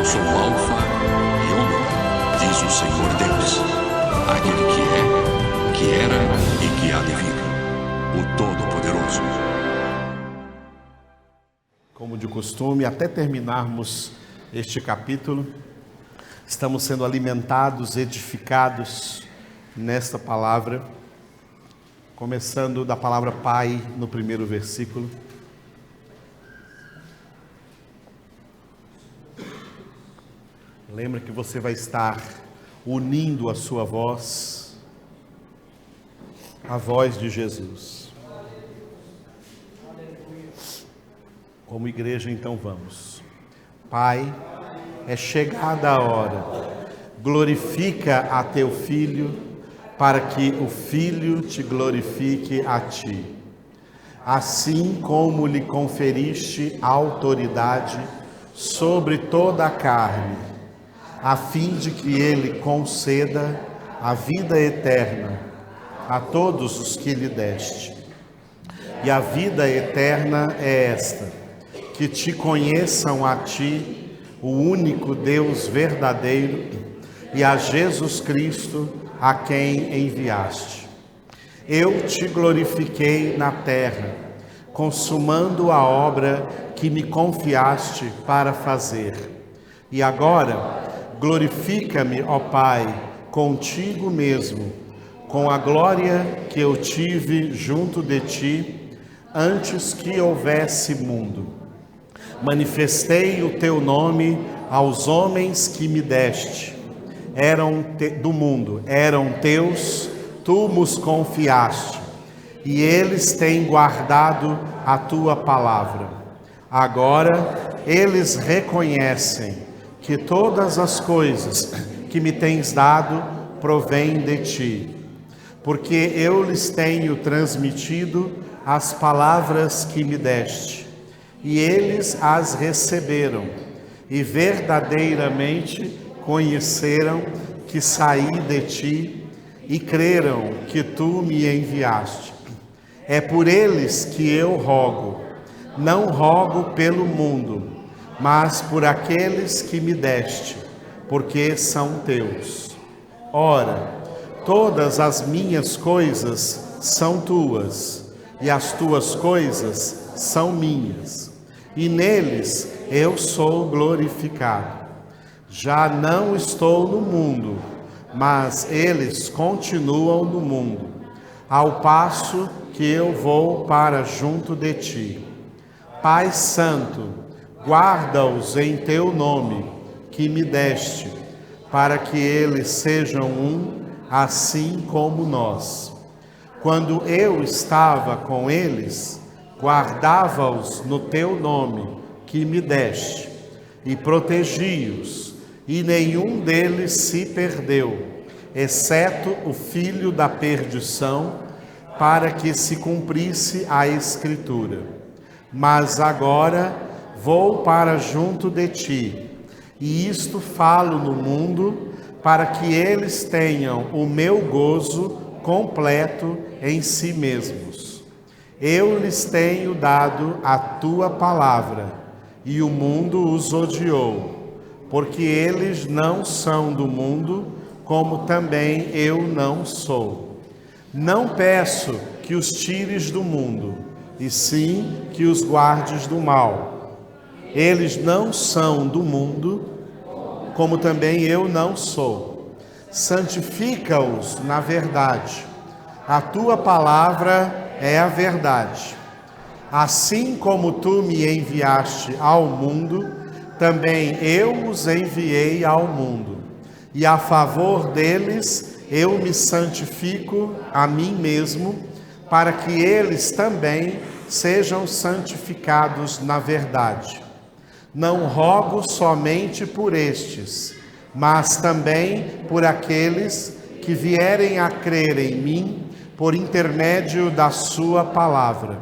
sou o Alfa e Ômega, diz o Senhor Deus, aquele que era e que há de vir, o Todo-Poderoso. Como de costume, até terminarmos este capítulo, estamos sendo alimentados, edificados nesta palavra, começando da palavra Pai no primeiro versículo. Lembra que você vai estar unindo a sua voz à voz de Jesus. Como igreja, então vamos. Pai, é chegada a hora. Glorifica a teu Filho, para que o Filho te glorifique a ti. Assim como lhe conferiste autoridade sobre toda a carne, a fim de que ele conceda a vida eterna a todos os que lhe deste. E a vida eterna é esta: que te conheçam a ti, o único Deus verdadeiro, e a Jesus Cristo, a quem enviaste. Eu te glorifiquei na terra, consumando a obra que me confiaste para fazer. E agora, glorifica-me, ó Pai, contigo mesmo, com a glória que eu tive junto de ti, antes que houvesse mundo. Manifestei o teu nome aos homens que me deste. Do mundo, eram teus, tu nos confiaste, e eles têm guardado a tua palavra. Agora eles reconhecem que todas as coisas que me tens dado provêm de ti, porque eu lhes tenho transmitido as palavras que me deste, e eles as receberam, e verdadeiramente conheceram que saí de ti, e creram que tu me enviaste. É por eles que eu rogo, não rogo pelo mundo, mas por aqueles que me deste, porque são teus. Ora, todas as minhas coisas são tuas, e as tuas coisas são minhas, e neles eu sou glorificado. Já não estou no mundo, mas eles continuam no mundo, ao passo que eu vou para junto de ti. Pai Santo, guarda-os em teu nome, que me deste, para que eles sejam um, assim como nós. Quando eu estava com eles, guardava-os no teu nome, que me deste, e protegi-os, e nenhum deles se perdeu, exceto o filho da perdição, para que se cumprisse a Escritura. Mas agora vou para junto de ti, e isto falo no mundo, para que eles tenham o meu gozo completo em si mesmos. Eu lhes tenho dado a tua palavra, e o mundo os odiou, porque eles não são do mundo, como também eu não sou. Não peço que os tires do mundo, e sim que os guardes do mal. Eles não são do mundo, como também eu não sou. Santifica-os na verdade. A tua palavra é a verdade. Assim como tu me enviaste ao mundo, também eu os enviei ao mundo. E a favor deles eu me santifico a mim mesmo, para que eles também sejam santificados na verdade. Não rogo somente por estes, mas também por aqueles que vierem a crer em mim por intermédio da sua palavra,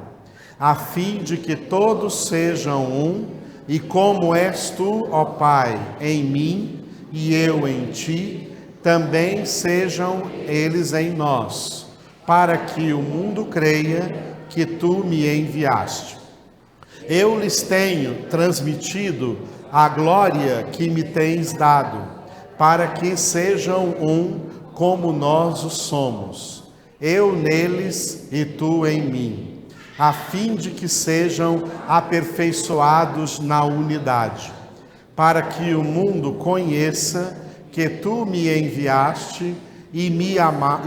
a fim de que todos sejam um, e como és tu, ó Pai, em mim e eu em ti, também sejam eles em nós, para que o mundo creia que tu me enviaste. Eu lhes tenho transmitido a glória que me tens dado, para que sejam um como nós o somos, eu neles e tu em mim, a fim de que sejam aperfeiçoados na unidade, para que o mundo conheça que tu me enviaste e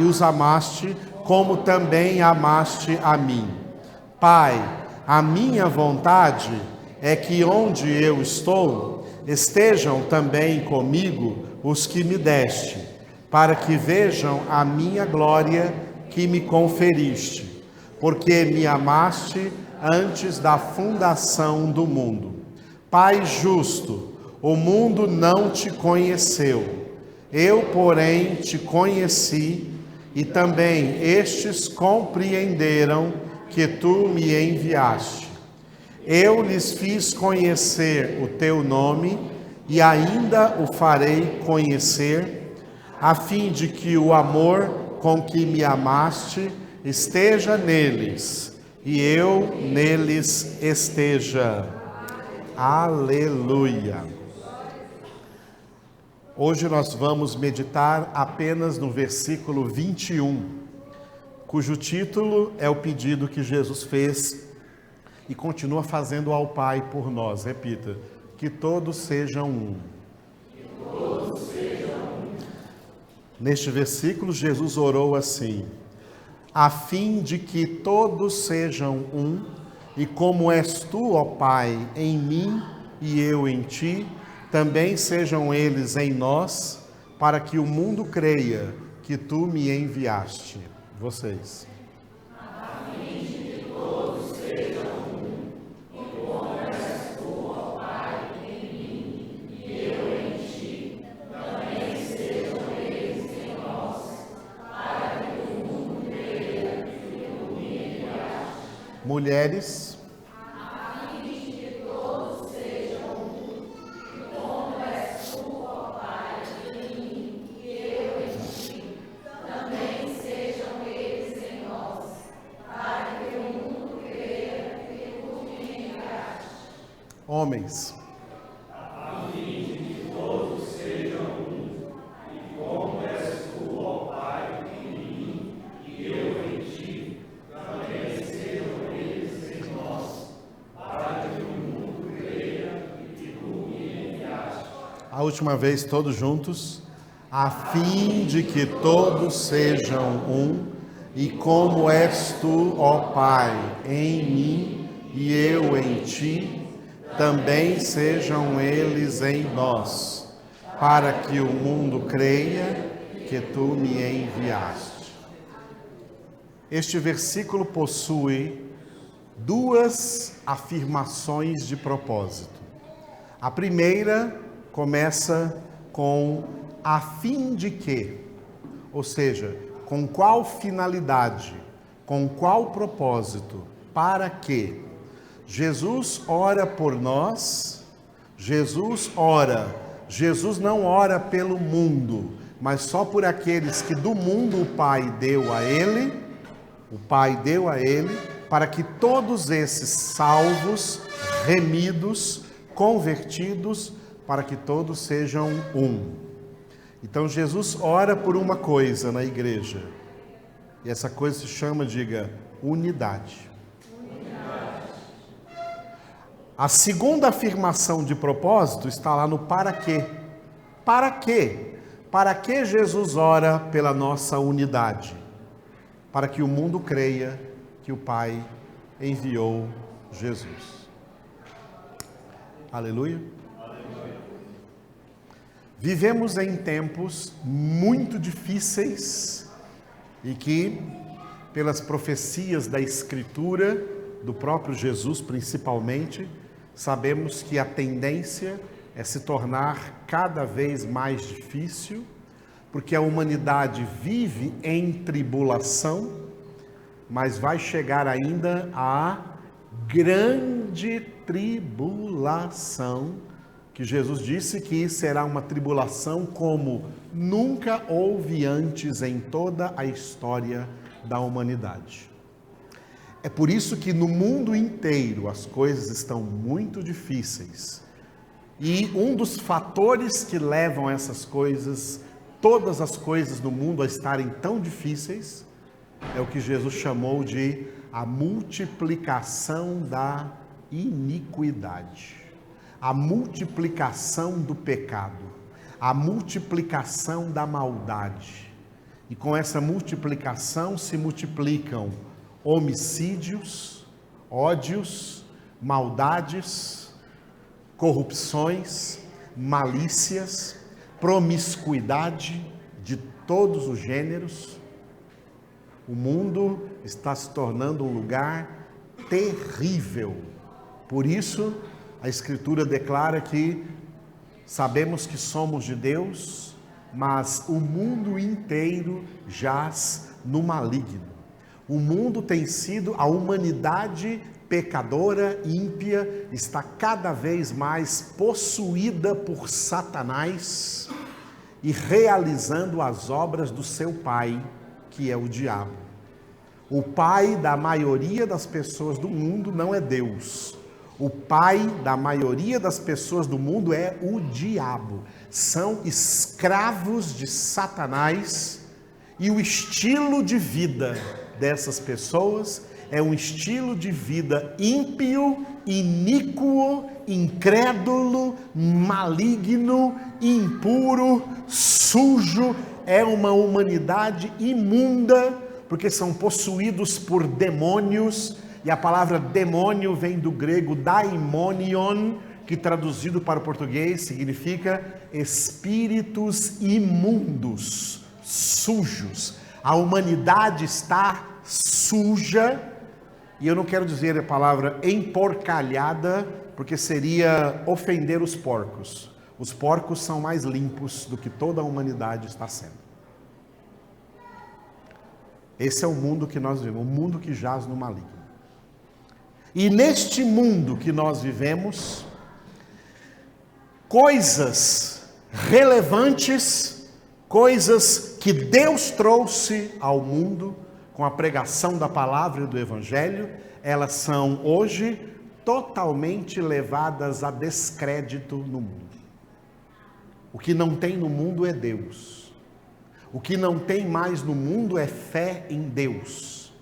os amaste, como também amaste a mim. Pai, a minha vontade é que onde eu estou, estejam também comigo os que me deste, para que vejam a minha glória que me conferiste, porque me amaste antes da fundação do mundo. Pai justo, o mundo não te conheceu, eu, porém, te conheci, e também estes compreenderam que tu me enviaste. Eu lhes fiz conhecer o teu nome, e ainda o farei conhecer, a fim de que o amor com que me amaste esteja neles, e eu neles esteja. Aleluia! Hoje nós vamos meditar apenas no versículo 21, cujo título é o pedido que Jesus fez e continua fazendo ao Pai por nós. Repita: que todos sejam um. Neste versículo, Jesus orou assim: a fim de que todos sejam um, e como és tu, ó Pai, em mim e eu em ti, também sejam eles em nós, para que o mundo creia que tu me enviaste. Vocês. A fim de que todos sejam um, e como és tu, ó Pai, em mim e eu em ti, também sejam eles em nós, para que o mundo creia que tu me enviaste. Mulheres. Homens. A fim de que todos sejam um, e como és tu, ó Pai, em mim e eu em ti, também sejam eles em nós, para que o mundo creia que tu me enviaste. A última vez, todos juntos. A fim de que todos sejam um, e como és tu, ó Pai, em mim e eu em ti, também sejam eles em nós, para que o mundo creia que tu me enviaste. Este versículo possui duas afirmações de propósito. A primeira começa com a fim de que, ou seja, com qual finalidade, com qual propósito, para que. Jesus ora por nós, Jesus não ora pelo mundo, mas só por aqueles que do mundo o Pai deu a Ele, para que todos esses salvos, remidos, convertidos, para que todos sejam um. Então Jesus ora por uma coisa na igreja, e essa coisa se chama, diga, unidade. A segunda afirmação de propósito está lá no para quê. Para quê? Para que Jesus ora pela nossa unidade? Para que o mundo creia que o Pai enviou Jesus. Aleluia. Vivemos em tempos muito difíceis e que, pelas profecias da Escritura, do próprio Jesus principalmente, sabemos que a tendência é se tornar cada vez mais difícil, porque a humanidade vive em tribulação, mas vai chegar ainda a grande tribulação, que Jesus disse que será uma tribulação como nunca houve antes em toda a história da humanidade. É por isso que no mundo inteiro as coisas estão muito difíceis. E um dos fatores que levam essas coisas, todas as coisas do mundo a estarem tão difíceis, é o que Jesus chamou de a multiplicação da iniquidade, a multiplicação do pecado, a multiplicação da maldade. E com essa multiplicação se multiplicam homicídios, ódios, maldades, corrupções, malícias, promiscuidade de todos os gêneros. O mundo está se tornando um lugar terrível. Por isso, a Escritura declara que sabemos que somos de Deus, mas o mundo inteiro jaz no maligno. O mundo tem sido, a humanidade pecadora, ímpia, está cada vez mais possuída por Satanás e realizando as obras do seu pai, que é o diabo. O pai da maioria das pessoas do mundo não é Deus. O pai da maioria das pessoas do mundo é o diabo. São escravos de Satanás e o estilo de vida dessas pessoas é um estilo de vida ímpio, iníquo, incrédulo, maligno, impuro, sujo. É uma humanidade imunda, porque são possuídos por demônios, e a palavra demônio vem do grego daimonion, que traduzido para o português significa espíritos imundos, sujos. A humanidade está suja, e eu não quero dizer a palavra emporcalhada, porque seria ofender os porcos. Os porcos são mais limpos do que toda a humanidade está sendo. Esse é o mundo que nós vivemos, um mundo que jaz no maligno. E neste mundo que nós vivemos, coisas relevantes, coisas que Deus trouxe ao mundo com a pregação da palavra e do evangelho, elas são hoje totalmente levadas a descrédito no mundo. O que não tem no mundo é Deus. O que não tem mais no mundo é fé em Deus.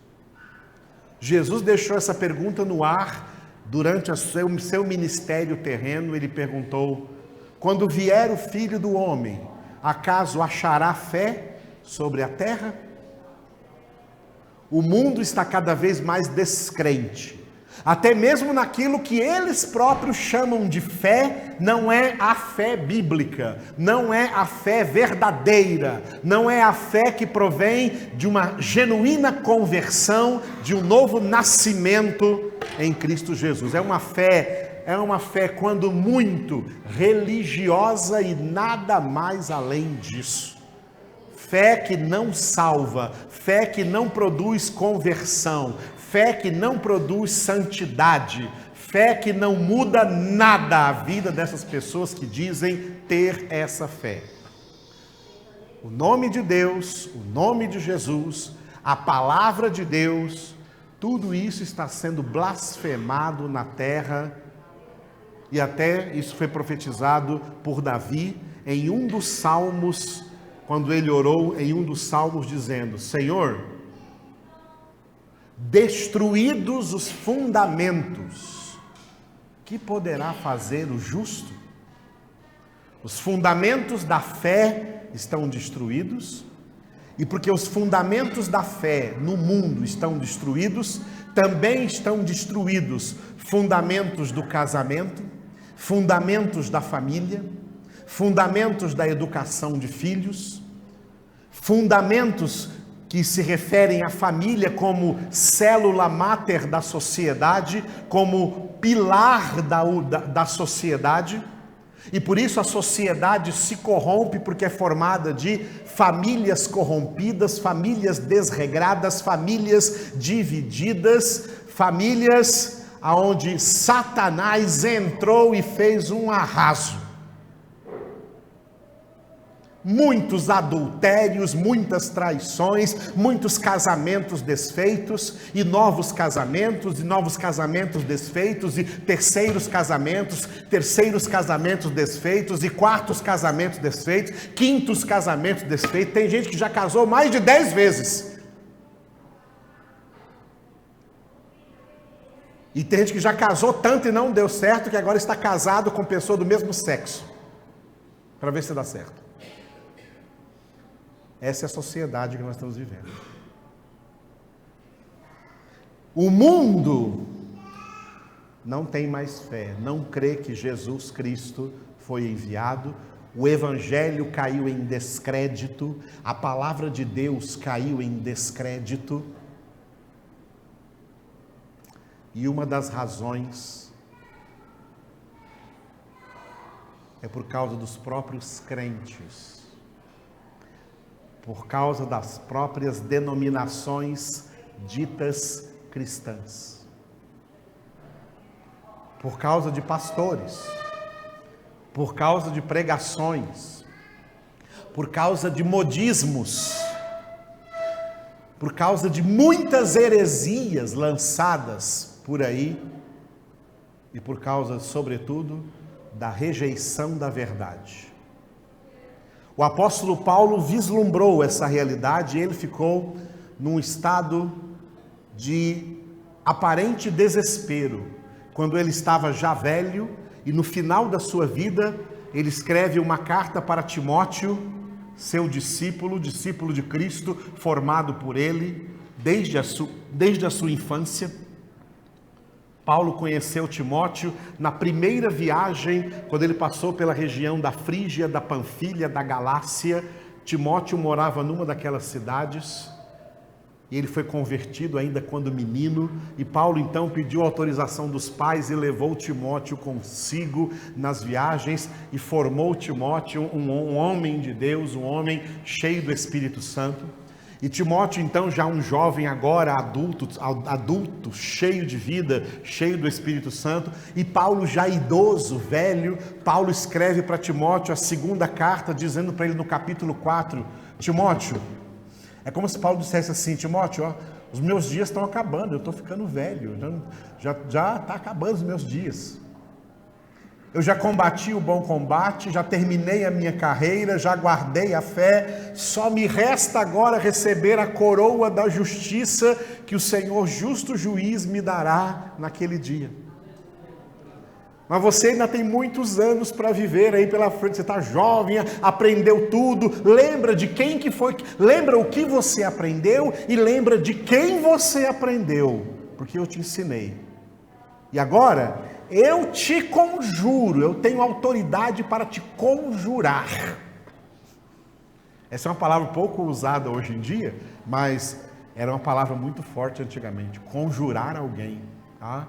Jesus deixou essa pergunta no ar durante o seu ministério terreno. Ele perguntou: quando vier o Filho do Homem, acaso achará fé sobre a terra? O mundo está cada vez mais descrente. Até mesmo naquilo que eles próprios chamam de fé, não é a fé bíblica, não é a fé verdadeira, não é a fé que provém de uma genuína conversão, de um novo nascimento em Cristo Jesus. É uma fé quando muito religiosa e nada mais além disso. Fé que não salva, fé que não produz conversão, fé que não produz santidade, fé que não muda nada a vida dessas pessoas que dizem ter essa fé. O nome de Deus, o nome de Jesus, a palavra de Deus, tudo isso está sendo blasfemado na terra, e até isso foi profetizado por Davi em um dos salmos, quando ele orou em um dos salmos dizendo: Senhor, destruídos os fundamentos, que poderá fazer o justo? Os fundamentos da fé estão destruídos, e porque os fundamentos da fé no mundo estão destruídos, também estão destruídos fundamentos do casamento, fundamentos da família, fundamentos da educação de filhos, fundamentos que se referem à família como célula máter da sociedade, como pilar da sociedade, e por isso a sociedade se corrompe, porque é formada de famílias corrompidas, famílias desregradas, famílias divididas, famílias onde Satanás entrou e fez um arraso. muitos adultérios, muitas traições, muitos casamentos desfeitos, e novos casamentos desfeitos, e terceiros casamentos desfeitos, e quartos casamentos desfeitos, quintos casamentos desfeitos. Tem gente que já casou mais de 10 vezes. E tem gente que já casou tanto e não deu certo, que agora está casado com pessoa do mesmo sexo, para ver se dá certo. Essa é a sociedade que nós estamos vivendo. O mundo não tem mais fé, não crê que Jesus Cristo foi enviado, o Evangelho caiu em descrédito, a palavra de Deus caiu em descrédito. E uma das razões é por causa dos próprios crentes, por causa das próprias denominações ditas cristãs, por causa de pastores, por causa de pregações, por causa de modismos, por causa de muitas heresias lançadas por aí, e por causa, sobretudo, da rejeição da verdade. O apóstolo Paulo vislumbrou essa realidade e ele ficou num estado de aparente desespero, quando ele estava já velho e no final da sua vida, ele escreve uma carta para Timóteo, seu discípulo de Cristo, formado por ele desde a sua infância. Paulo conheceu Timóteo na primeira viagem, quando ele passou pela região da Frígia, da Panfilha, da Galácia. Timóteo morava numa daquelas cidades, e ele foi convertido ainda quando menino, e Paulo então pediu autorização dos pais e levou Timóteo consigo nas viagens, e formou Timóteo um homem de Deus, um homem cheio do Espírito Santo. E Timóteo então, já um jovem agora, adulto, cheio de vida, cheio do Espírito Santo, e Paulo já idoso, velho, Paulo escreve para Timóteo a segunda carta, dizendo para ele no capítulo 4, Timóteo, é como se Paulo dissesse assim, Timóteo, ó, os meus dias estão acabando, eu estou ficando velho, já está acabando os meus dias. Eu já combati o bom combate, já terminei a minha carreira, já guardei a fé, só me resta agora receber a coroa da justiça que o Senhor justo juiz me dará naquele dia. Mas você ainda tem muitos anos para viver aí pela frente, você está jovem, aprendeu tudo, lembra de quem que foi, lembra o que você aprendeu e lembra de quem você aprendeu, porque eu te ensinei. E agora, eu te conjuro, eu tenho autoridade para te conjurar. Essa é uma palavra pouco usada hoje em dia, mas era uma palavra muito forte antigamente, conjurar alguém, tá?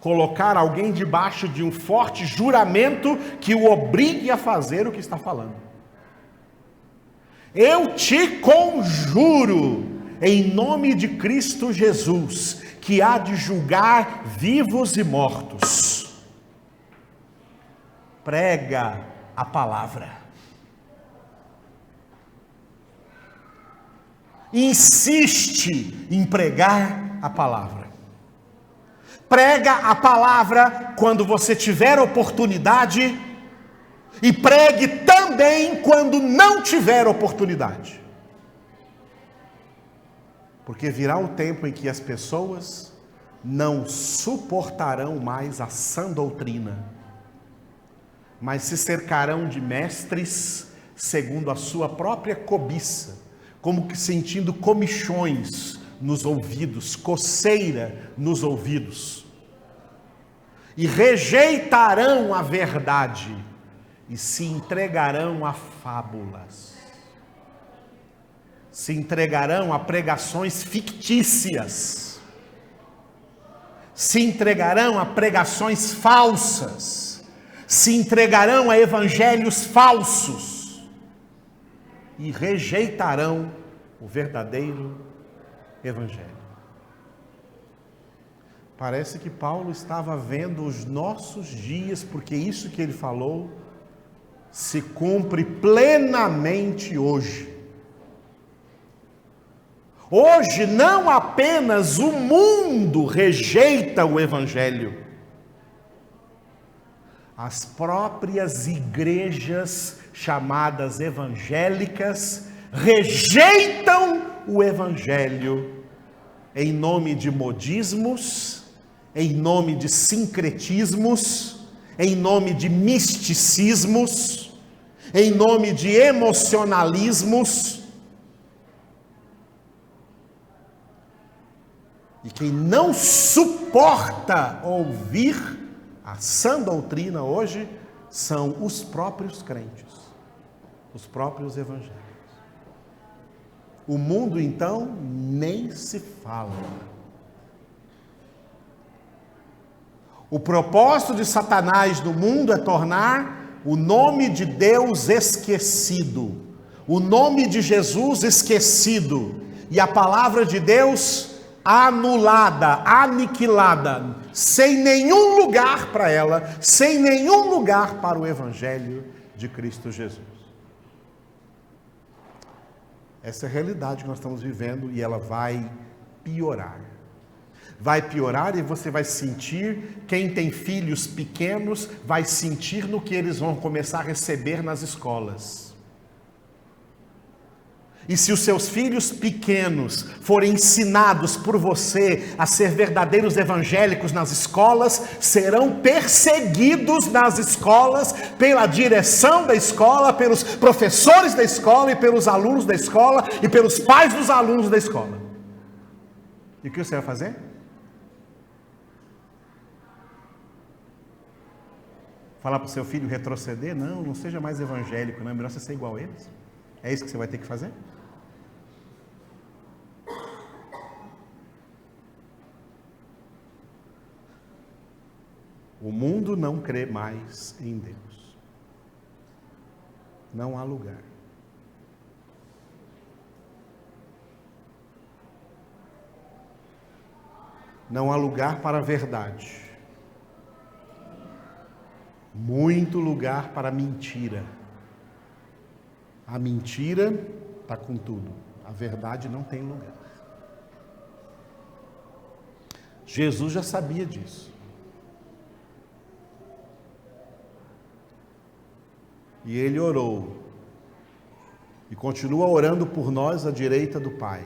Colocar alguém debaixo de um forte juramento que o obrigue a fazer o que está falando. Eu te conjuro, em nome de Cristo Jesus, que há de julgar vivos e mortos. Prega a palavra. Insiste em pregar a palavra. Prega a palavra quando você tiver oportunidade e pregue também quando não tiver oportunidade. Porque virá o tempo em que as pessoas não suportarão mais a sã doutrina, mas se cercarão de mestres segundo a sua própria cobiça, como que sentindo comichões nos ouvidos, coceira nos ouvidos, e rejeitarão a verdade e se entregarão a fábulas, se entregarão a pregações fictícias, se entregarão a pregações falsas, se entregarão a evangelhos falsos e rejeitarão o verdadeiro evangelho. Parece que Paulo estava vendo os nossos dias, porque isso que ele falou se cumpre plenamente hoje. Hoje não apenas o mundo rejeita o Evangelho, as próprias igrejas chamadas evangélicas rejeitam o Evangelho em nome de modismos, em nome de sincretismos, em nome de misticismos, em nome de emocionalismos. E quem não suporta ouvir a sã doutrina hoje são os próprios crentes, os próprios evangélicos. O mundo, então, nem se fala. O propósito de Satanás no mundo é tornar o nome de Deus esquecido, o nome de Jesus esquecido, e a palavra de Deus anulada, aniquilada, sem nenhum lugar para ela, sem nenhum lugar para o Evangelho de Cristo Jesus. Essa é a realidade que nós estamos vivendo e ela vai piorar. Vai piorar e você vai sentir, quem tem filhos pequenos, vai sentir no que eles vão começar a receber nas escolas. E se os seus filhos pequenos forem ensinados por você a ser verdadeiros evangélicos nas escolas, serão perseguidos nas escolas, pela direção da escola, pelos professores da escola e pelos alunos da escola e pelos pais dos alunos da escola. E o que você vai fazer? Falar para o seu filho retroceder? Não, não seja mais evangélico, não é melhor você ser igual a eles? É isso que você vai ter que fazer? O mundo não crê mais em Deus. Não há lugar. Não há lugar para a verdade. Muito lugar para a mentira. A mentira está com tudo. A verdade não tem lugar. Jesus já sabia disso. E ele orou. E continua orando por nós à direita do Pai.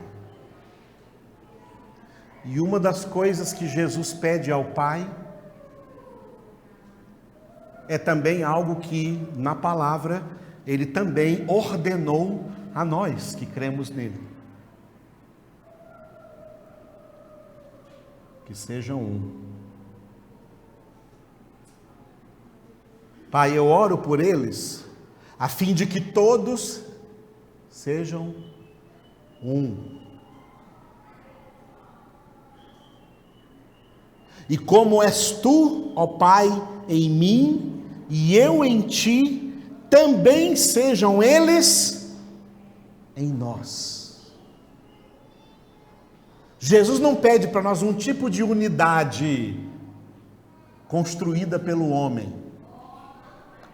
E uma das coisas que Jesus pede ao Pai é também algo que, na palavra, ele também ordenou a nós que cremos nele. Que sejam um. Pai, eu oro por eles, a fim de que todos sejam um. E como és tu, ó Pai, em mim, e eu em ti, também sejam eles em nós. Jesus não pede para nós um tipo de unidade construída pelo homem,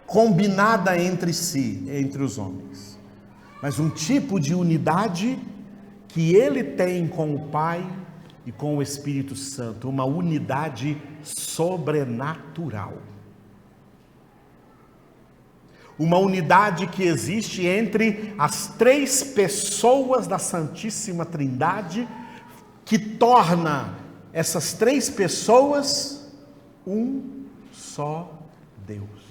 combinada entre si, entre os homens, mas um tipo de unidade que ele tem com o Pai e com o Espírito Santo, uma unidade sobrenatural. Uma unidade que existe entre as três pessoas da Santíssima Trindade, que torna essas três pessoas um só Deus.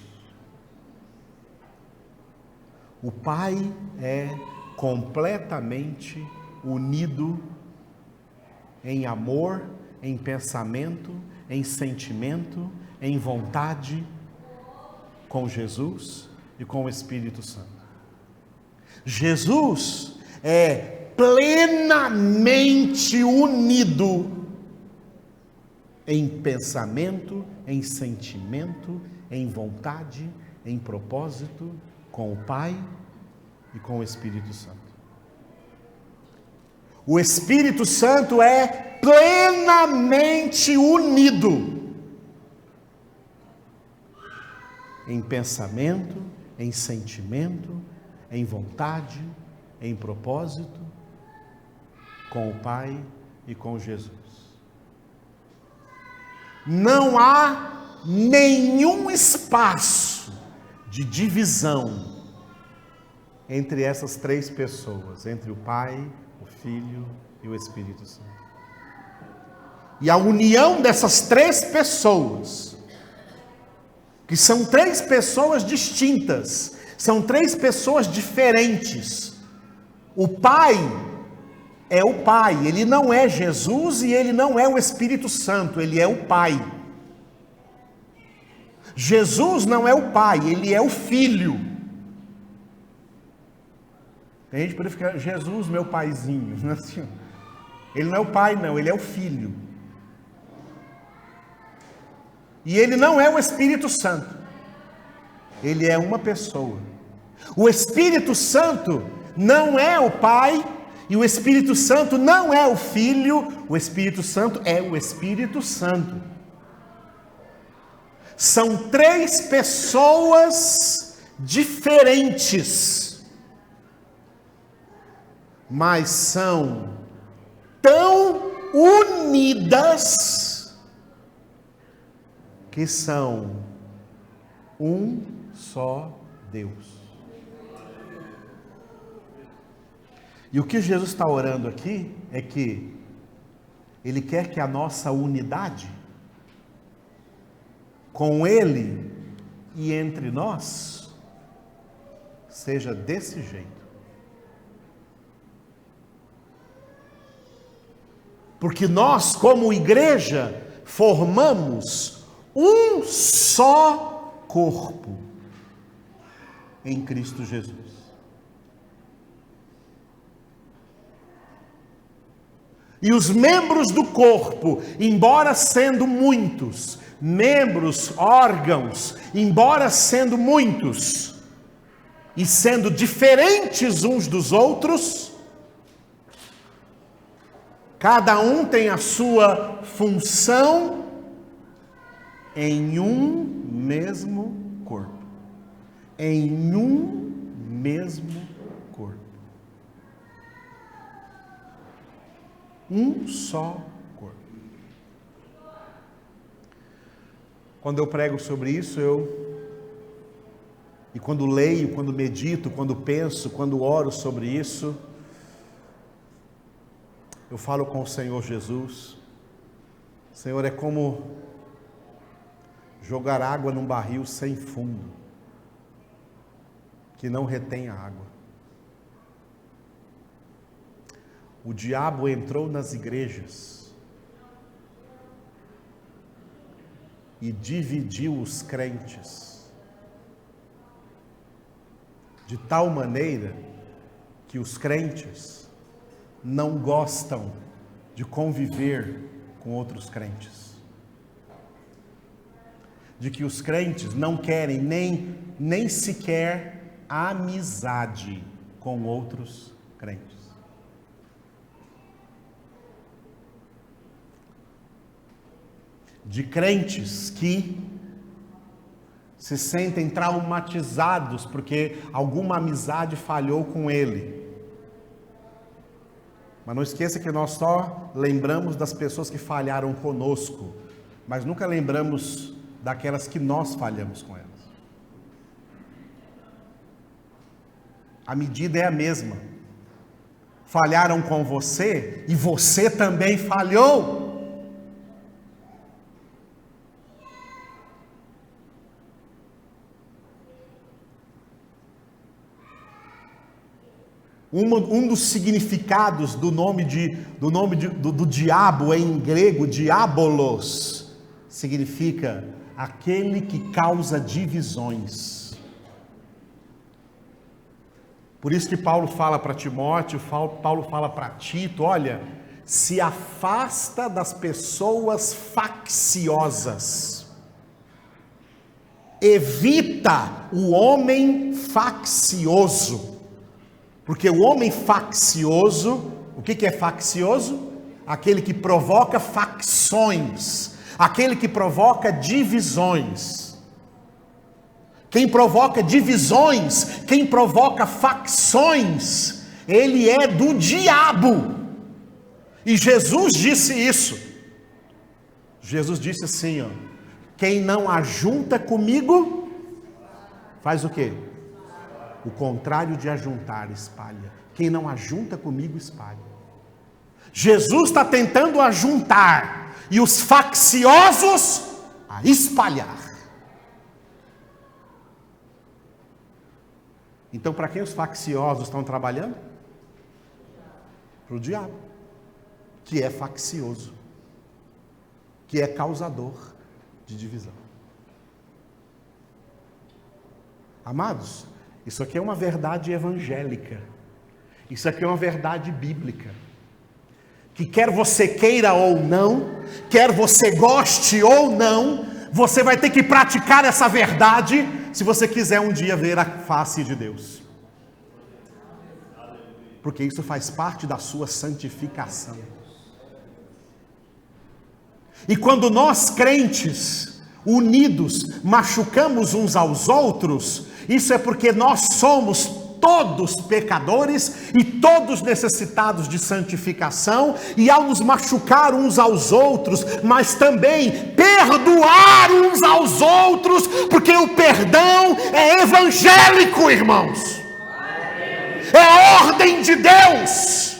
O Pai é completamente unido em amor, em pensamento, em sentimento, em vontade com Jesus e com o Espírito Santo. Jesus é plenamente unido em pensamento, em sentimento, em vontade, em propósito com o Pai e com o Espírito Santo. O Espírito Santo é plenamente unido em pensamento, em sentimento, em vontade, em propósito, com o Pai e com Jesus. Não há nenhum espaço de divisão entre essas três pessoas, entre o Pai, o Filho e o Espírito Santo. E a união dessas três pessoas, que são três pessoas distintas, são três pessoas diferentes. O Pai é o Pai, ele não é Jesus e ele não é o Espírito Santo, ele é o Pai. Jesus não é o Pai, ele é o Filho. A gente pode ficar, Jesus, meu paizinho. Ele não é o Pai, não, ele é o Filho. E ele não é o Espírito Santo. Ele é uma pessoa. O Espírito Santo não é o Pai, e o Espírito Santo não é o Filho, o Espírito Santo é o Espírito Santo. São três pessoas diferentes, mas são tão unidas que são um só Deus. E o que Jesus está orando aqui é que Ele quer que a nossa unidade com Ele e entre nós seja desse jeito. Porque nós, como igreja, formamos um só corpo em Cristo Jesus. E os membros do corpo, embora sendo muitos, membros, órgãos, embora sendo muitos, e sendo diferentes uns dos outros, cada um tem a sua função em um mesmo corpo. Em um mesmo corpo. Um só corpo. Quando eu prego sobre isso, e quando leio, quando medito, quando penso, quando oro sobre isso, eu falo com o Senhor Jesus. Senhor, é como jogar água num barril sem fundo, que não retém a água. O diabo entrou nas igrejas e dividiu os crentes, de tal maneira que os crentes não gostam de conviver com outros crentes. De que os crentes não querem nem sequer amizade com outros crentes. De crentes que se sentem traumatizados porque alguma amizade falhou com ele. Mas não esqueça que nós só lembramos das pessoas que falharam conosco, mas nunca lembramos daquelas que nós falhamos com elas. A medida é a mesma. Falharam com você e você também falhou. Um dos significados do diabo em grego, diabolos, significa aquele que causa divisões. Por isso que Paulo fala para Timóteo, Paulo fala para Tito, olha, se afasta das pessoas facciosas. Evita o homem faccioso. Porque o homem faccioso, o que é faccioso? Aquele que provoca facções, aquele que provoca divisões, quem provoca divisões, quem provoca facções, ele é do diabo. E Jesus disse isso. Jesus disse assim, ó: quem não ajunta comigo, faz o quê? O contrário de ajuntar, espalha. Quem não ajunta comigo, espalha. Jesus está tentando ajuntar, e os facciosos a espalhar. Então, para quem os facciosos estão trabalhando? Para o diabo, que é faccioso, que é causador de divisão. Amados, isso aqui é uma verdade evangélica, isso aqui é uma verdade bíblica, que quer você queira ou não, quer você goste ou não, você vai ter que praticar essa verdade, se você quiser um dia ver a face de Deus. Porque isso faz parte da sua santificação. E quando nós crentes, unidos, machucamos uns aos outros, isso é porque nós somos todos pecadores e todos necessitados de santificação, e ao nos machucar uns aos outros, mas também perdoar uns aos outros, porque o perdão é evangélico, irmãos. É ordem de Deus.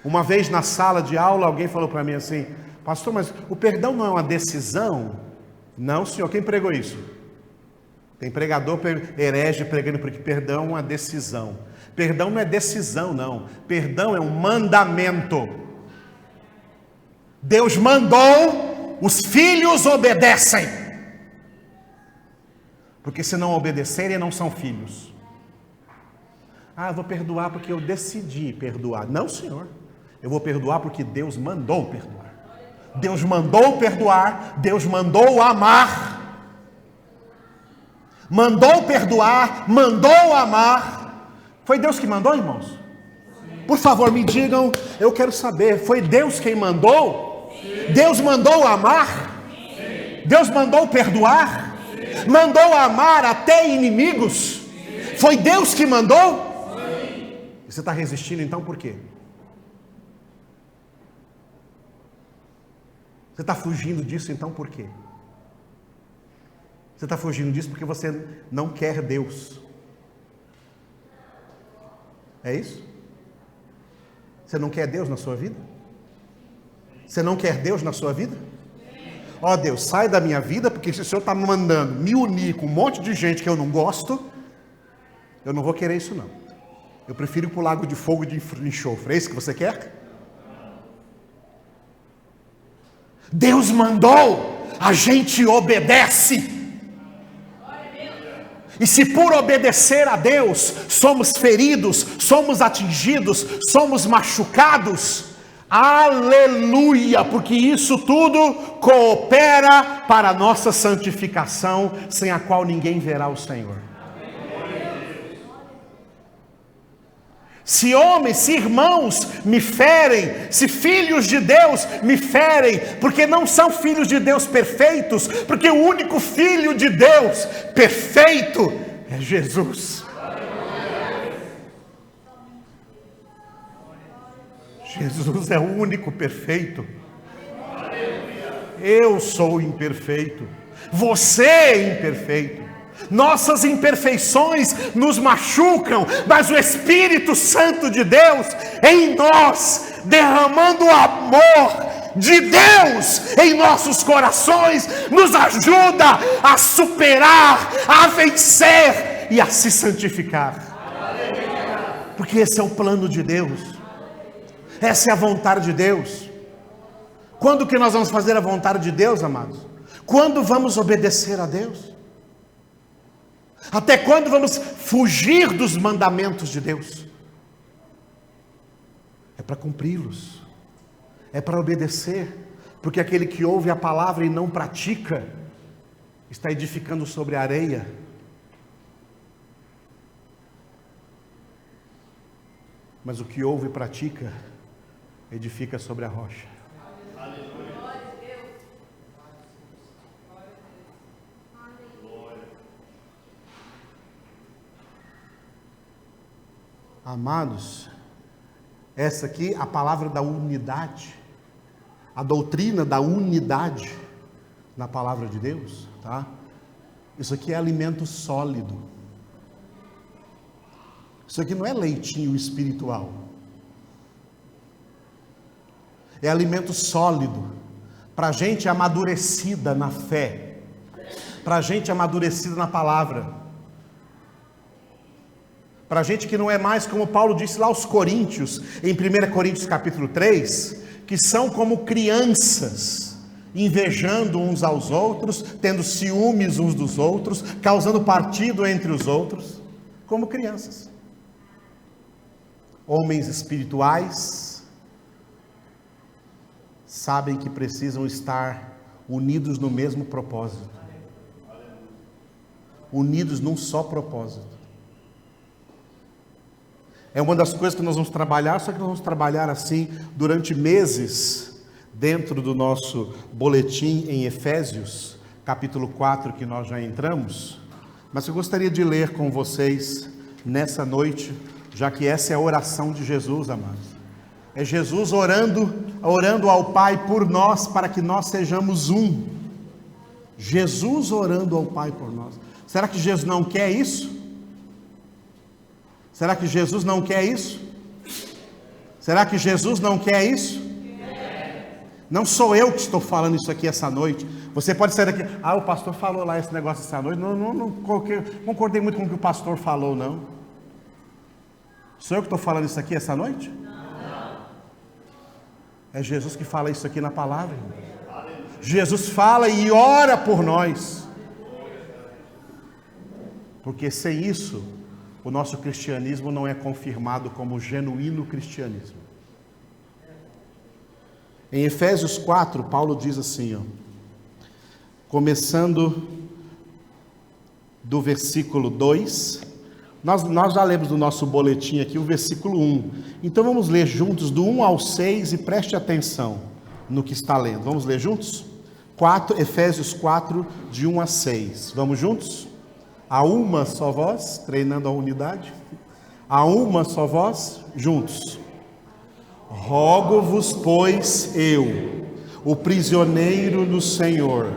Uma vez na sala de aula, alguém falou para mim assim: pastor, mas o perdão não é uma decisão? Não, senhor, quem pregou isso? Tem pregador herege pregando porque perdão é uma decisão. Perdão não é decisão, não. Perdão é um mandamento. Deus mandou, os filhos obedecem. Porque se não obedecerem, não são filhos. Ah, eu vou perdoar porque eu decidi perdoar. Não, senhor. Eu vou perdoar porque Deus mandou perdoar. Deus mandou perdoar, Deus mandou amar. Mandou perdoar, mandou amar. Foi Deus que mandou, irmãos? Por favor, me digam, eu quero saber, foi Deus quem mandou? Deus mandou amar? Deus mandou perdoar? Mandou amar até inimigos? Foi Deus que mandou? Você está resistindo então por quê? Você está fugindo disso então por quê? Você está fugindo disso porque você não quer Deus. É isso? Você não quer Deus na sua vida? Você não quer Deus na sua vida? Ó Deus, sai da minha vida, porque se o Senhor está me mandando me unir com um monte de gente que eu não gosto, eu não vou querer isso não. Eu prefiro ir para o lago de fogo de enxofre. É isso que você quer? Deus mandou, a gente obedece. E se por obedecer a Deus somos feridos, somos atingidos, somos machucados, aleluia, porque isso tudo coopera para a nossa santificação, sem a qual ninguém verá o Senhor. Se homens, se irmãos me ferem, se filhos de Deus me ferem, porque não são filhos de Deus perfeitos, porque o único filho de Deus perfeito é Jesus. Jesus é o único perfeito. Eu sou imperfeito, você é imperfeito. Nossas imperfeições nos machucam, mas o Espírito Santo de Deus em nós, derramando o amor de Deus em nossos corações, nos ajuda a superar, a vencer e a se santificar. Porque esse é o plano de Deus, essa é a vontade de Deus. Quando que nós vamos fazer a vontade de Deus, amados? Quando vamos obedecer a Deus? Até quando vamos fugir dos mandamentos de Deus? É para cumpri-los, é para obedecer, porque aquele que ouve a palavra e não pratica, está edificando sobre a areia. Mas o que ouve e pratica, edifica sobre a rocha. Amados, essa aqui, a palavra da unidade, a doutrina da unidade na palavra de Deus, tá? Isso aqui é alimento sólido. Isso aqui não é leitinho espiritual. É alimento sólido para gente amadurecida na fé, para gente amadurecida na palavra, para gente que não é mais, como Paulo disse lá aos Coríntios, em 1 Coríntios capítulo 3, que são como crianças, invejando uns aos outros, tendo ciúmes uns dos outros, causando partido entre os outros, como crianças. Homens espirituais sabem que precisam estar unidos no mesmo propósito, unidos num só propósito. É uma das coisas que nós vamos trabalhar, só que nós vamos trabalhar assim durante meses, dentro do nosso boletim em Efésios, capítulo 4, que nós já entramos. Mas eu gostaria de ler com vocês nessa noite, já que essa é a oração de Jesus, amados. É Jesus orando ao Pai por nós, para que nós sejamos um. Jesus orando ao Pai por nós. Será que Jesus não quer isso? Será que Jesus não quer isso? Será que Jesus não quer isso? Não sou eu que estou falando isso aqui essa noite. Você pode sair daqui, o pastor falou lá esse negócio essa noite. Não concordei muito com o que o pastor falou, não. Sou eu que estou falando isso aqui essa noite? Não. É Jesus que fala isso aqui na palavra. Jesus fala e ora por nós. Porque sem isso, o nosso cristianismo não é confirmado como genuíno cristianismo. Em Efésios 4, Paulo diz assim, começando do versículo 2, nós já lemos do nosso boletim aqui o versículo 1. Então vamos ler juntos do 1 ao 6 e preste atenção no que está lendo. Vamos ler juntos? Efésios 4, de 1 a 6. Vamos juntos? A uma só voz, treinando a unidade. A uma só voz, juntos. Rogo-vos, pois, eu, o prisioneiro no Senhor,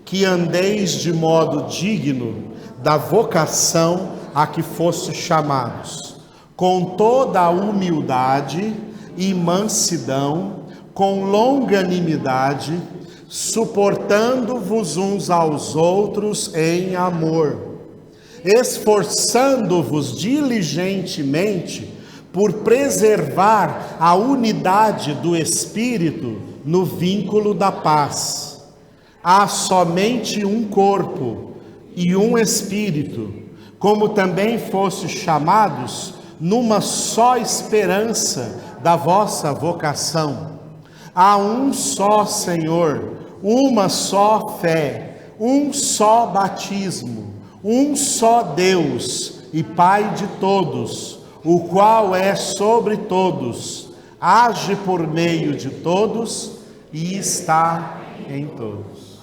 que andeis de modo digno da vocação a que foste chamados, com toda a humildade e mansidão, com longanimidade, suportando-vos uns aos outros em amor, esforçando-vos diligentemente por preservar a unidade do Espírito no vínculo da paz. Há somente um corpo e um Espírito, como também fostes chamados numa só esperança da vossa vocação. Há um só Senhor, uma só fé, um só batismo, um só Deus e Pai de todos, o qual é sobre todos, age por meio de todos e está em todos.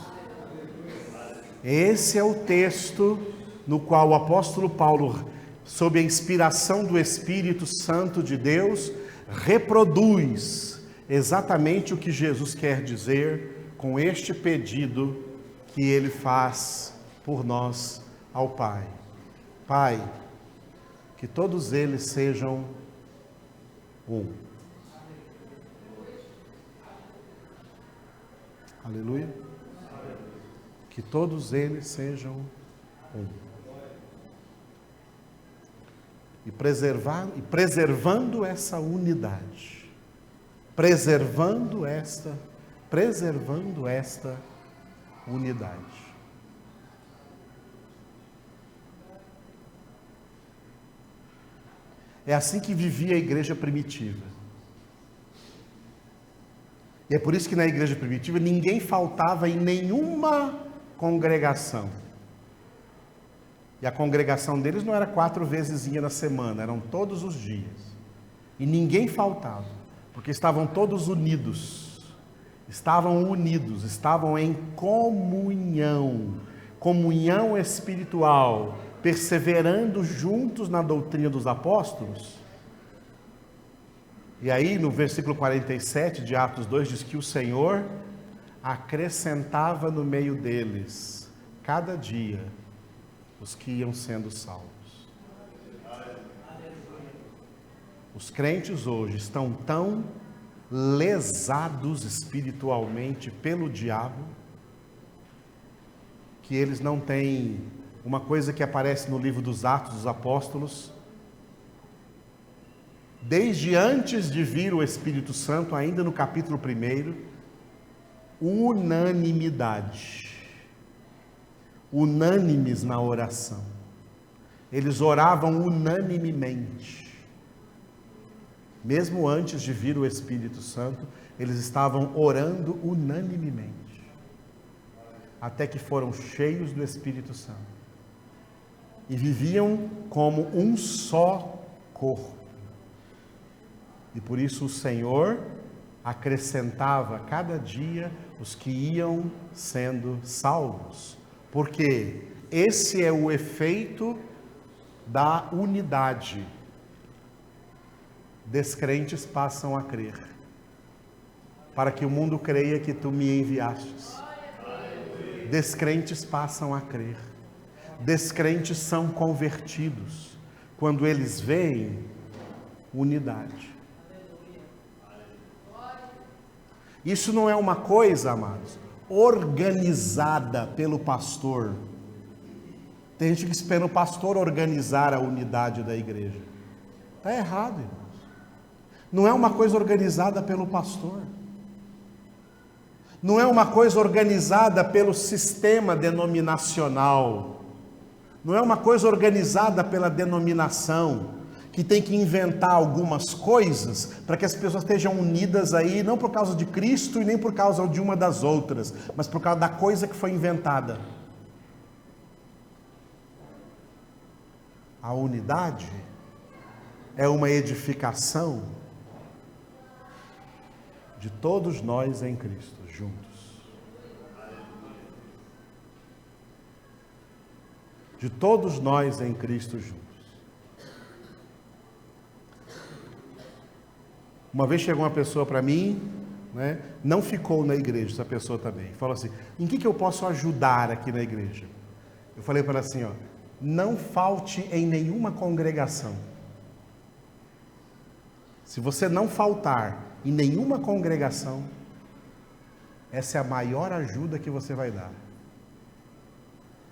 Esse é o texto no qual o apóstolo Paulo, sob a inspiração do Espírito Santo de Deus, reproduz exatamente o que Jesus quer dizer com este pedido que ele faz por nós ao Pai. Pai, que todos eles sejam um. Aleluia. Que todos eles sejam um. E preservando essa unidade, preservando esta unidade. É assim que vivia a igreja primitiva. E é por isso que na igreja primitiva ninguém faltava em nenhuma congregação. E a congregação deles não era 4 vezes na semana, eram todos os dias. E ninguém faltava, porque estavam todos unidos. Estavam em comunhão espiritual, perseverando juntos na doutrina dos apóstolos E aí no versículo 47 de Atos 2 diz que o Senhor acrescentava no meio deles, cada dia, os que iam sendo salvos. Os crentes hoje estão tão lesados espiritualmente pelo diabo, que eles não têm uma coisa que aparece no livro dos Atos dos Apóstolos, desde antes de vir o Espírito Santo, ainda no capítulo 1, unanimidade, unânimes na oração, eles oravam unanimemente. Mesmo antes de vir o Espírito Santo, eles estavam orando unanimemente, até que foram cheios do Espírito Santo, e viviam como um só corpo, e por isso o Senhor acrescentava cada dia os que iam sendo salvos, porque esse é o efeito da unidade. Descrentes passam a crer, para que o mundo creia que tu me enviastes. Descrentes passam a crer. Descrentes são convertidos quando eles veem unidade. Isso não é uma coisa, amados, organizada pelo pastor. Tem gente que espera o pastor organizar a unidade da igreja. Está errado, irmãos. Não é uma coisa organizada pelo pastor. Não é uma coisa organizada pelo sistema denominacional. Não é uma coisa organizada pela denominação, que tem que inventar algumas coisas para que as pessoas estejam unidas aí, não por causa de Cristo e nem por causa de uma das outras, mas por causa da coisa que foi inventada. A unidade é uma edificação de todos nós em Cristo, juntos. De todos nós em Cristo, juntos. Uma vez chegou uma pessoa para mim, né, não ficou na igreja, essa pessoa também, falou assim: em que eu posso ajudar aqui na igreja? Eu falei para ela assim, ó, não falte em nenhuma congregação. Se você não faltar em nenhuma congregação, essa é a maior ajuda que você vai dar.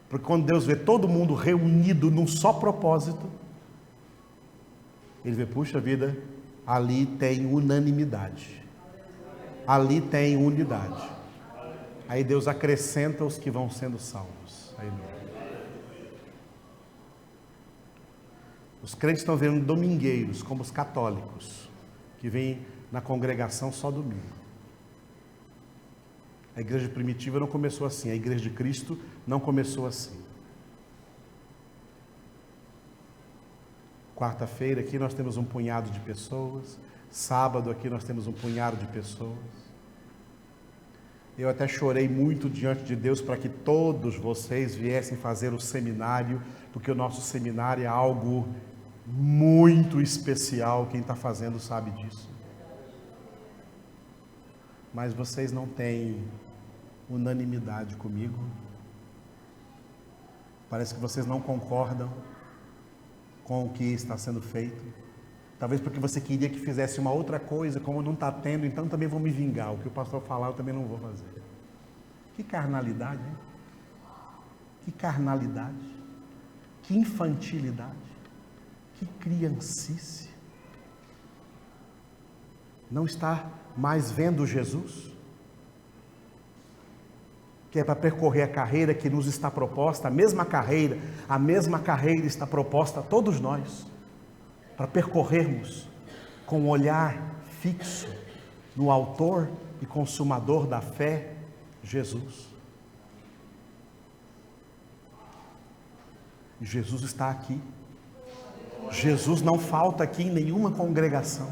Porque quando Deus vê todo mundo reunido num só propósito, Ele vê, puxa vida, ali tem unanimidade, ali tem unidade. Aí Deus acrescenta os que vão sendo salvos. Os crentes estão vendo domingueiros, como os católicos, que vêm na congregação só domingo. A igreja primitiva não começou assim, a igreja de Cristo não começou assim. Quarta-feira aqui nós temos um punhado de pessoas, sábado aqui nós temos um punhado de pessoas. Eu até chorei muito diante de Deus para que todos vocês viessem fazer o seminário, porque o nosso seminário é algo muito especial, quem está fazendo sabe disso. Mas vocês não têm unanimidade comigo. Parece que vocês não concordam com o que está sendo feito. Talvez porque você queria que fizesse uma outra coisa, como não está tendo, então também vou me vingar. O que o pastor falar eu também não vou fazer. Que carnalidade, hein? Que carnalidade. Que infantilidade. Que criancice. Não está mais vendo Jesus? Que é para percorrer a carreira que nos está proposta, a mesma carreira está proposta a todos nós, para percorrermos com um olhar fixo no autor e consumador da fé, Jesus. E Jesus está aqui. Jesus não falta aqui em nenhuma congregação.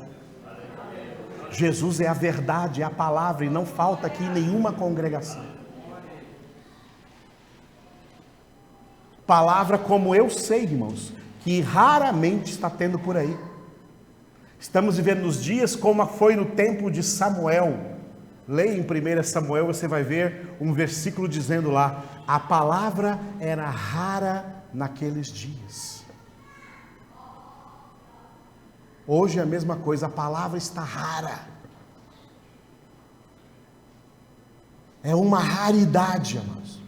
Jesus é a verdade, é a palavra, e não falta aqui em nenhuma congregação. Palavra como eu sei, irmãos, que raramente está tendo por aí. Estamos vivendo nos dias como foi no tempo de Samuel. Leia em 1 Samuel, você vai ver um versículo dizendo lá: a palavra era rara naqueles dias. Hoje é a mesma coisa, a palavra está rara. É uma raridade, amados.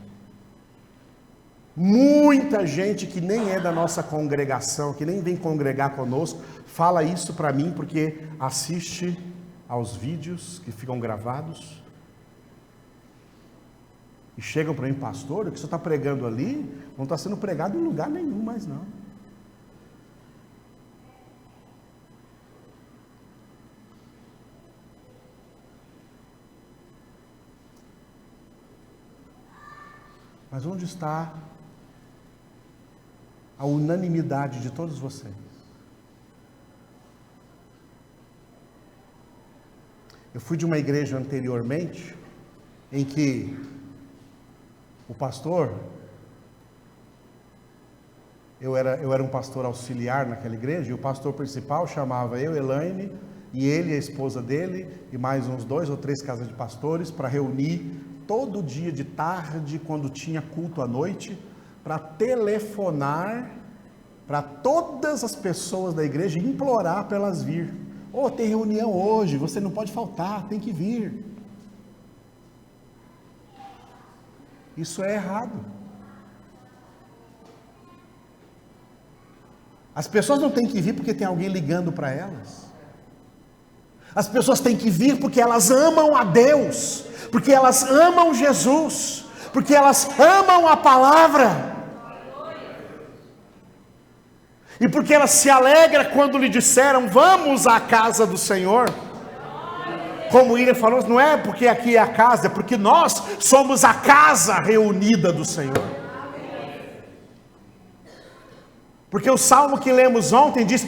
Muita gente que nem é da nossa congregação, que nem vem congregar conosco, fala isso para mim porque assiste aos vídeos que ficam gravados e chegam para mim: pastor, o que você está pregando ali não está sendo pregado em lugar nenhum mais não. Mas onde está a unanimidade de todos vocês? Eu fui de uma igreja anteriormente, em que o pastor, eu era um pastor auxiliar naquela igreja, e o pastor principal chamava eu, Elaine, e ele, a esposa dele, e mais uns 2 ou 3 casas de pastores, para reunir todo dia de tarde, quando tinha culto à noite, para telefonar para todas as pessoas da igreja e implorar para elas vir. Tem reunião hoje, você não pode faltar, tem que vir. Isso é errado. As pessoas não têm que vir porque tem alguém ligando para elas. As pessoas têm que vir porque elas amam a Deus, porque elas amam Jesus, porque elas amam a palavra. E porque ela se alegra quando lhe disseram: vamos à casa do Senhor. Como o William falou, não é porque aqui é a casa, é porque nós somos a casa reunida do Senhor. Porque o salmo que lemos ontem diz: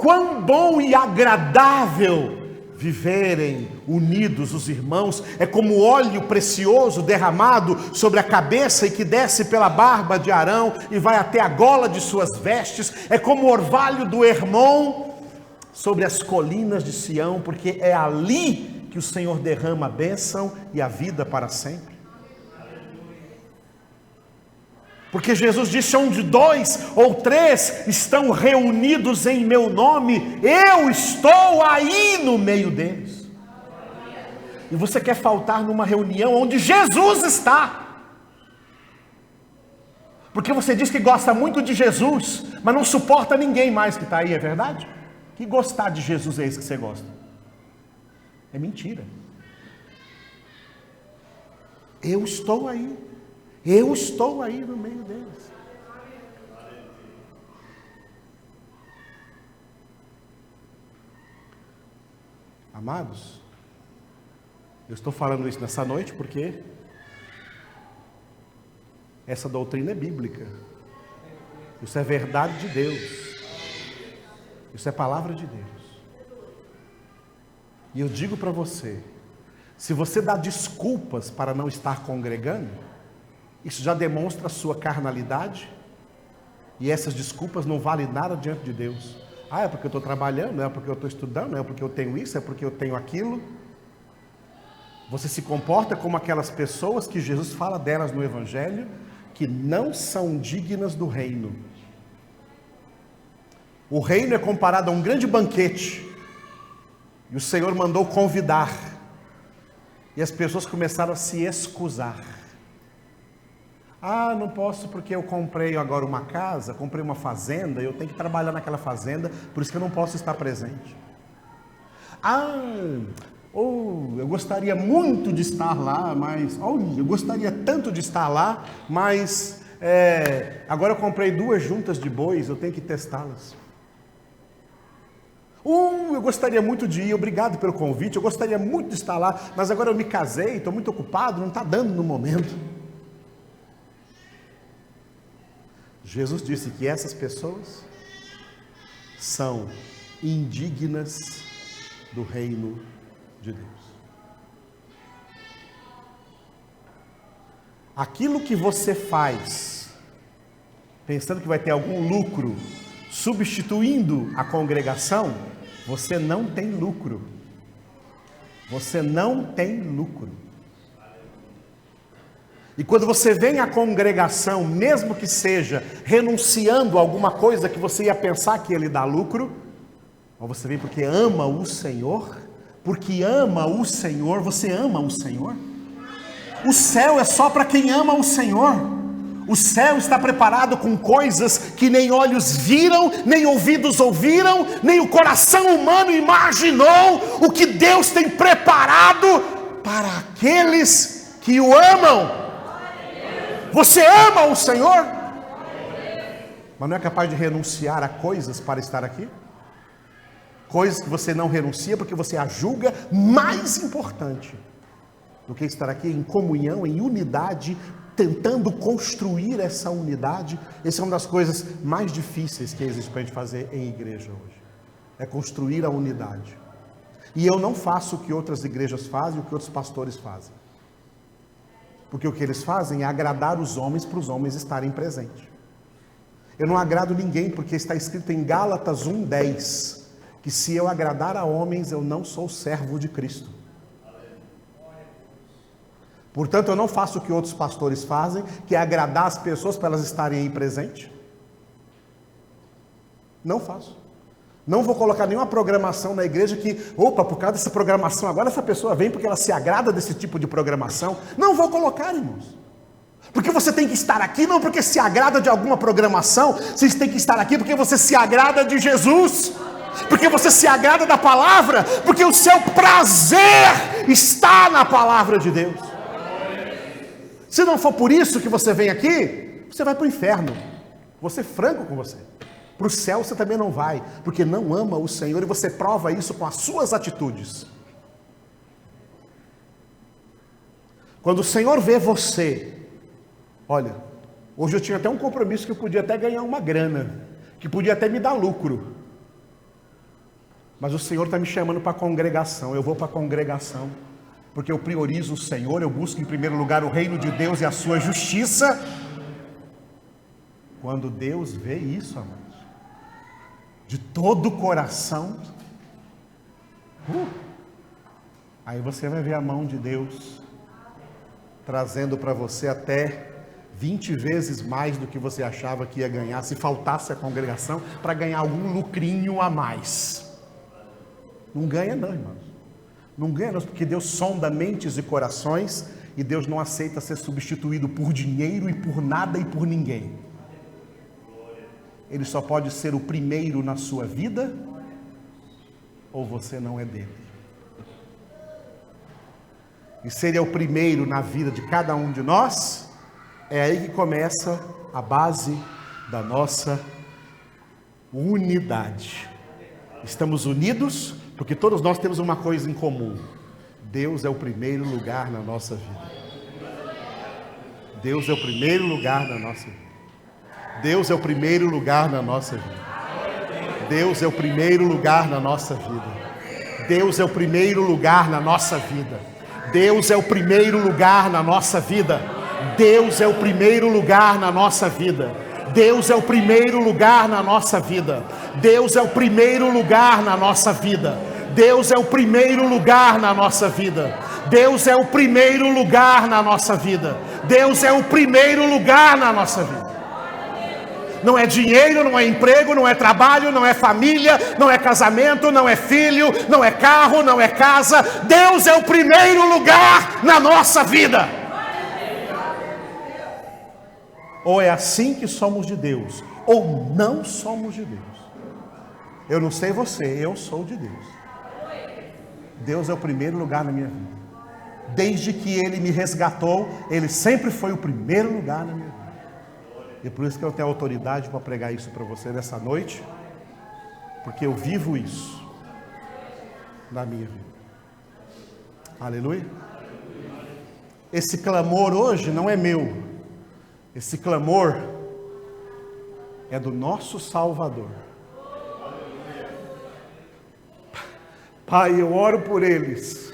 quão bom e agradável viverem unidos os irmãos, é como óleo precioso derramado sobre a cabeça e que desce pela barba de Arão e vai até a gola de suas vestes, é como o orvalho do Hermon sobre as colinas de Sião, porque é ali que o Senhor derrama a bênção e a vida para sempre. Porque Jesus disse: onde 2 ou 3 estão reunidos em meu nome, eu estou aí no meio deles. E você quer faltar numa reunião onde Jesus está? Porque você diz que gosta muito de Jesus, mas não suporta ninguém mais que está aí, é verdade? Que gostar de Jesus é isso que você gosta? É mentira. Eu estou aí. Eu estou aí no meio deles. Amados, eu estou falando isso nessa noite porque essa doutrina é bíblica. Isso é verdade de Deus. Isso é palavra de Deus. E eu digo para você, se você dá desculpas para não estar congregando, isso já demonstra a sua carnalidade, e essas desculpas não valem nada diante de Deus. É porque eu estou trabalhando, é porque eu estou estudando, é porque eu tenho isso, é porque eu tenho aquilo. Você se comporta como aquelas pessoas que Jesus fala delas no Evangelho, que não são dignas do reino. O reino é comparado a um grande banquete, e o Senhor mandou convidar, e as pessoas começaram a se excusar. Não posso porque eu comprei agora uma casa, comprei uma fazenda, eu tenho que trabalhar naquela fazenda, por isso que eu não posso estar presente. Eu gostaria muito de estar lá, mas eu gostaria tanto de estar lá, mas agora eu comprei 2 juntas de bois, eu tenho que testá-las. Eu gostaria muito de ir, obrigado pelo convite, eu gostaria muito de estar lá, mas agora eu me casei, estou muito ocupado, não está dando no momento. Jesus disse que essas pessoas são indignas do reino de Deus. Aquilo que você faz, pensando que vai ter algum lucro, substituindo a congregação, Você não tem lucro. Você não tem lucro. E quando você vem à congregação, mesmo que seja renunciando a alguma coisa que você ia pensar que ia lhe dar lucro, mas você vem porque ama o Senhor, porque ama o Senhor, você ama o Senhor. O céu é só para quem ama o Senhor. O céu está preparado com coisas que nem olhos viram, nem ouvidos ouviram, nem o coração humano imaginou o que Deus tem preparado para aqueles que o amam. Você ama o Senhor? Mas não é capaz de renunciar a coisas para estar aqui? Coisas que você não renuncia porque você a julga mais importante do que estar aqui em comunhão, em unidade, tentando construir essa unidade. Essa é uma das coisas mais difíceis que existe para a gente fazer em igreja hoje. É construir a unidade. E eu não faço o que outras igrejas fazem, o que outros pastores fazem. Porque o que eles fazem é agradar os homens para os homens estarem presentes. Eu não agrado ninguém porque está escrito em Gálatas 1:10, que se eu agradar a homens, eu não sou servo de Cristo. Portanto, eu não faço o que outros pastores fazem, que é agradar as pessoas para elas estarem aí presentes. Não faço. Não vou colocar nenhuma programação na igreja que, opa, por causa dessa programação, agora essa pessoa vem porque ela se agrada desse tipo de programação. Não vou colocar, irmãos. Porque você tem que estar aqui, não porque se agrada de alguma programação, você tem que estar aqui porque você se agrada de Jesus. Porque você se agrada da palavra, porque o seu prazer está na palavra de Deus. Se não for por isso que você vem aqui, você vai para o inferno. Vou ser franco com você. Para o céu você também não vai, porque não ama o Senhor, e você prova isso com as suas atitudes. Quando o Senhor vê você, olha, hoje eu tinha até um compromisso que eu podia até ganhar uma grana, que podia até me dar lucro, mas o Senhor está me chamando para a congregação. Eu vou para a congregação, porque eu priorizo o Senhor, eu busco em primeiro lugar o reino de Deus e a sua justiça. Quando Deus vê isso, amados, de todo o coração, aí você vai ver a mão de Deus trazendo para você até 20 vezes mais do que você achava que ia ganhar se faltasse a congregação, para ganhar algum lucrinho a mais. Não ganha não, irmãos. Não ganha não, porque Deus sonda mentes e corações, e Deus não aceita ser substituído por dinheiro e por nada e por ninguém. Ele só pode ser o primeiro na sua vida, ou você não é dele. E se ele é o primeiro na vida de cada um de nós, é aí que começa a base da nossa unidade. Estamos unidos porque todos nós temos uma coisa em comum: Deus é o primeiro lugar na nossa vida. Deus é o primeiro lugar na nossa vida. Deus é o primeiro lugar na nossa vida. Deus é o primeiro lugar na nossa vida. Deus é o primeiro lugar na nossa vida. Deus é o primeiro lugar na nossa vida. Deus é o primeiro lugar na nossa vida. Deus é o primeiro lugar na nossa vida. Deus é o primeiro lugar na nossa vida. Deus é o primeiro lugar na nossa vida. Deus é o primeiro lugar na nossa vida. Deus é o primeiro lugar na nossa vida. Não é dinheiro, não é emprego, não é trabalho, não é família, não é casamento, não é filho, não é carro, não é casa. Deus é o primeiro lugar na nossa vida. Ou é assim que somos de Deus, ou não somos de Deus. Eu não sei você, eu sou de Deus. Deus é o primeiro lugar na minha vida. Desde que Ele me resgatou, Ele sempre foi o primeiro lugar na minha vida. E por isso que eu tenho autoridade para pregar isso para você nessa noite, porque eu vivo isso na minha vida. Aleluia. Esse clamor hoje não é meu. Esse clamor é do nosso Salvador. Pai, eu oro por eles,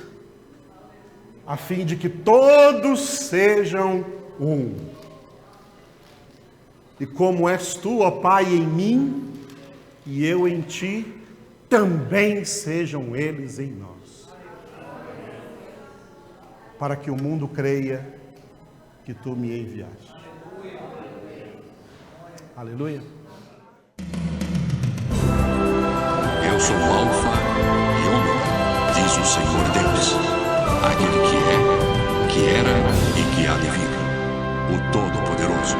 a fim de que todos sejam um. E como és tu, ó Pai, em mim, e eu em ti, também sejam eles em nós. Para que o mundo creia que tu me enviaste. Aleluia. Eu sou o Alfa e Ômega, diz o Senhor Deus, aquele que é, que era e que há de vir, o Todo-Poderoso.